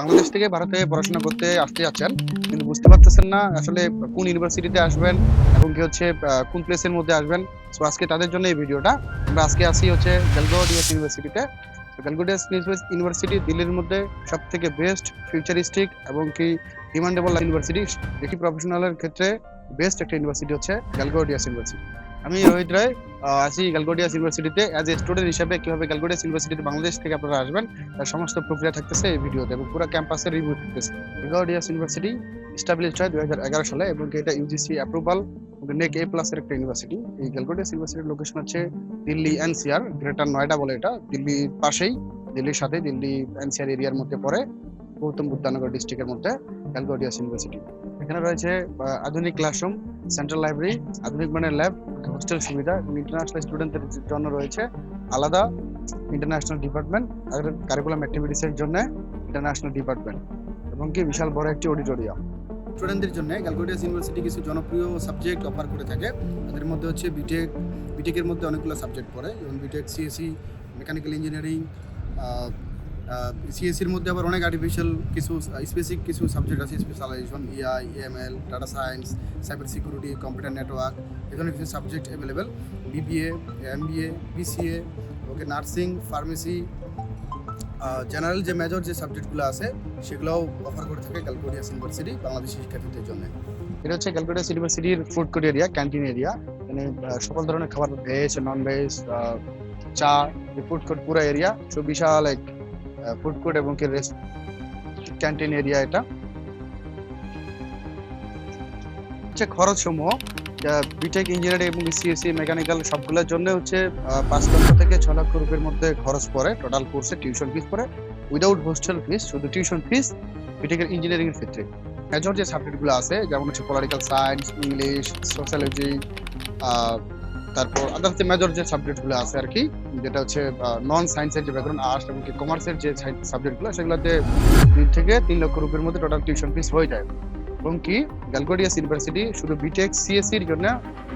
বাংলাদেশ থেকে ভারতে পড়াশোনা করতে আসতে যাচ্ছেন, কিন্তু বুঝতে পারতেছেন না আসলে কোন ইউনিভার্সিটিতে আসবেন এবং কি হচ্ছে কোন প্লেসের মধ্যে আসবেন। সো আজকে তাদের জন্য এই ভিডিওটা। আমরা আজকে আসি হচ্ছে গ্যালগোডিয়াস ইউনিভার্সিটিতে। গ্যালগোডিয়াস ইউনিভার্সিটি দিল্লির মধ্যে সব থেকে বেস্ট, ফিউচারিস্টিক এবং কি ডিমান্ডেবল ইউনিভার্সিটি। দেখি প্রফেশনালের ক্ষেত্রে বেস্ট একটা ইউনিভার্সিটি হচ্ছে গ্যালগোডিয়াস ইউনিভার্সিটি। আমি রোহিত রায় আছি গ্যালগোডিয়াস ইউনিভার্সিটিতে অ্যাজ এ স্টুডেন্ট হিসেবে। কিভাবে গ্যালগোডিয়াস ইউনিভার্সিটিতে বাংলাদেশ থেকে আপনারা আসবেন তার সমস্ত প্রক্রিয়া থাকতেছে এই ভিডিওতে এবং পুরো ক্যাম্পাসের রিভিউ থাকতেছে। গ্যালগোডিয়াস ইউনিভার্সিটি এস্টাবলিশড হয় 2011 সালে এবং এটা ইউজিসি অ্যাপ্রুভাল নেক এ প্লাস এর একটা ইউনিভার্সিটি। এই গ্যালগোডিয়াস ইউনিভার্সিটির লোকেশন হচ্ছে দিল্লি এনসিআর, গ্রেটার নয়ডা বলে এটা, দিল্লির পাশেই, দিল্লির সাথে, দিল্লি এনসিআর এরিয়ার মধ্যে পড়ে, গৌতম বুদ্ধানগর ডিস্ট্রিক্টের মধ্যে গ্যালগোডিয়াস ইউনিভার্সিটি। এখানে রয়েছে আধুনিক ক্লাসরুম, সেন্ট্রাল লাইব্রেরি, আধুনিক মানের ল্যাব, হোস্টেল সুবিধা এবং ইন্টারন্যাশনাল স্টুডেন্টদের জন্য রয়েছে আলাদা ইন্টারন্যাশনাল ডিপার্টমেন্ট, কারিকুলাম অ্যাক্টিভিটিসের জন্য ইন্টারন্যাশনাল ডিপার্টমেন্ট এবং কি বিশাল বড় একটি অডিটোরিয়াম। স্টুডেন্টদের জন্য গ্যালগোডিয়াস ইউনিভার্সিটি কিছু জনপ্রিয় সাবজেক্ট অফার করে থাকে। তাদের মধ্যে হচ্ছে বিটেকের মধ্যে অনেকগুলো সাবজেক্ট পড়ে, যেমন বিটেক সিএসসি, মেকানিক্যাল ইঞ্জিনিয়ারিং। সিএসসির মধ্যে আবার অনেক আর্টিফিশিয়াল কিছু স্পেসিফিক কিছু সাবজেক্ট আছে, specialisation, AI, AML, data science, cyber security, computer network, এই ধরনের কিছু subject available. BBA, MBA, BCA, okay nursing, pharmacy, general যে মেজর যে সাবজেক্টগুলো আছে সেগুলোও অফার করে থাকে গ্যালগোডিয়াস ইউনিভার্সিটি বাংলাদেশি শিক্ষার্থীদের জন্য। এটা হচ্ছে গ্যালগোডিয়াস ইউনিভার্সিটির food court area, canteen area. মানে সকল ধরনের খাবার, ভেজ, নন ভেজ, চা, ফুড কোর্ট পুরো এরিয়া, সব বিশাল এক ফুড কোর্ট এবং কি ক্যান্টিন এরিয়া। এটা হচ্ছে খরচ সমূহ বিটেক ইঞ্জিনিয়ারিং এবং সিএসসি মেকানিক্যাল সবগুলোর জন্য হচ্ছে 5 লক্ষ থেকে 6 লক্ষ রুপির মধ্যে খরচ পড়ে টোটাল কোর্সে। টিউশন ফিস পড়ে উইদাউট হোস্টেল ফিস, শুধু টিউশন ফিস বিটেকের ইঞ্জিনিয়ারিং এর ক্ষেত্রে। মেজর যে সাবজেক্টগুলো আছে যেমন হচ্ছে পলিটিক্যাল সায়েন্স, ইংলিশ, সোশ্যালজি, তারপর আদার্স যে মেজর যে সাবজেক্টগুলো আছে আর কি, যেটা হচ্ছে নন সায়েন্সের যে ব্যাকগ্রাউন্ড, আর্টস এবং কমার্সের যে সাবজেক্টগুলো, সেগুলোতে 2 থেকে 3 লক্ষ রুপির মধ্যে টোটাল টিউশন ফিস হয়ে যায়। এবং কি গ্যালগোডিয়াস ইউনিভার্সিটি শুধু বিটেক সিএসসির জন্য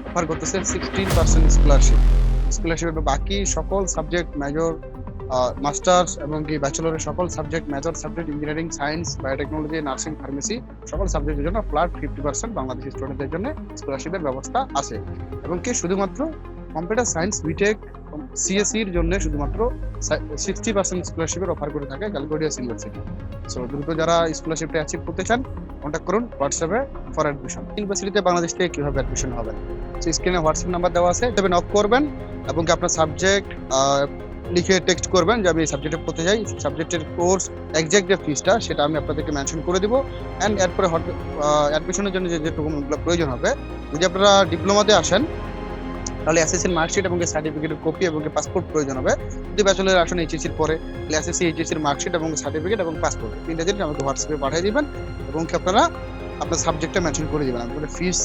অফার করতেছে 16% স্কলারশিপ। বাকি সকল সাবজেক্ট, মেজর, মাস্টার্স এবং কি ব্যাচেলরের সকল subject, major subject, engineering, science, biotechnology, nursing, pharmacy, সকল সাবজেক্টের জন্য ফ্ল্যাট 50% বাংলাদেশি স্টুডেন্টদের জন্য স্কলারশিপের ব্যবস্থা আছে। এবং কি শুধুমাত্র কম্পিউটার সায়েন্স, বিটেক, সিএসসির জন্য শুধুমাত্র 60% স্কলারশিপের অফার করে থাকে গ্যালগোডিয়াস ইউনিভার্সিটি। সো দ্রুত যারা স্কলারশিপটা অ্যাচিভ করতে চান কন্ট্যাক্ট করুন হোয়াটসঅ্যাপে ফর অ্যাডমিশন। ইউনিভার্সিটিতে বাংলাদেশ থেকে কিভাবে অ্যাডমিশন হবেন, সো স্ক্রিনে হোয়াটসঅ্যাপ নাম্বার দেওয়া আছে, তবে নক করবেন এবং আপনার সাবজেক্ট লিখে টেক্সট করবেন যে আমি এই সাবজেক্টে পড়তে চাই। সাবজেক্টের কোর্স এক্সাক্ট যে ফিসটা সেটা আমি আপনাদেরকে মেনশন করে দিব। অ্যান্ড এরপরে অ্যাডমিশনের জন্য যে ডকুমেন্টগুলো প্রয়োজন হবে, যদি আপনারা ডিপ্লোমাতে আসেন তাহলে এসএসসির মার্কশিট এবং সার্টিফিকেটের কপি এবং পাসপোর্ট প্রয়োজন হবে। যদি ব্যাচেলর আসেন এইচএসসির পরে, তাহলে এসএসসি এইচএসসির মার্কশিট এবং সার্টিফিকেট এবং পাসপোর্ট 3টা জিনিস আমাকে হোয়াটসঅ্যাপে পাঠিয়ে দিবেন এবং আপনারা আপনার সাবজেক্টটা মেনশন করে দিবেন। আমি ফিস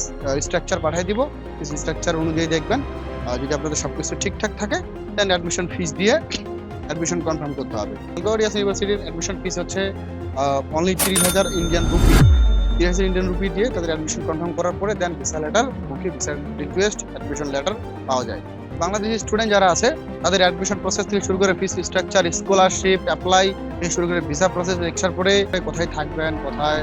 স্ট্রাকচার পাঠিয়ে দিব, ফিস স্ট্রাকচার অনুযায়ী দেখবেন। যদি আপনাদের সবকিছু ঠিকঠাক থাকে দেন অ্যাডমিশন ফিস দিয়ে অ্যাডমিশন কনফার্ম করতে হবে। গ্যালগোডিয়াস ইউনিভার্সিটির অ্যাডমিশন ফিস হচ্ছে only 30,000 Indian rupee. 30,000 Indian rupee দিয়ে তাদের অ্যাডমিশন কনফার্ম করার পরে then visa letter, visa request, admission letter পাওয়া যায়। বাংলাদেশি স্টুডেন্ট যারা আছে তাদের অ্যাডমিশন প্রসেস থেকে শুরু করে ফিস স্ট্রাকচার, স্কলারশিপ অ্যাপ্লাই থেকে শুরু করে ভিসা প্রসেস, লেকচার পরে কোথায় থাকবেন, কোথায়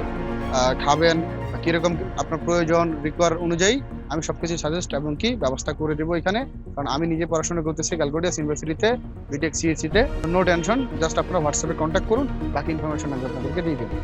খাবেন, কিরকম আপনার প্রয়োজন রিকোয়ার অনুযায়ী আমি সবকিছু সাজেস্ট এবং কি ব্যবস্থা করে দেবো এখানে। কারণ আমি নিজে পড়াশোনা করতেছি গ্যালগোডিয়াস ইউনিভার্সিটিতে, বিটেক সিএসসিতে। নো টেনশন, জাস্ট আপনারা হোয়াটসঅ্যাপে কন্ট্যাক্ট করুন, বাকি ইনফরমেশন আমি আপনাদেরকে দিয়ে দেবো।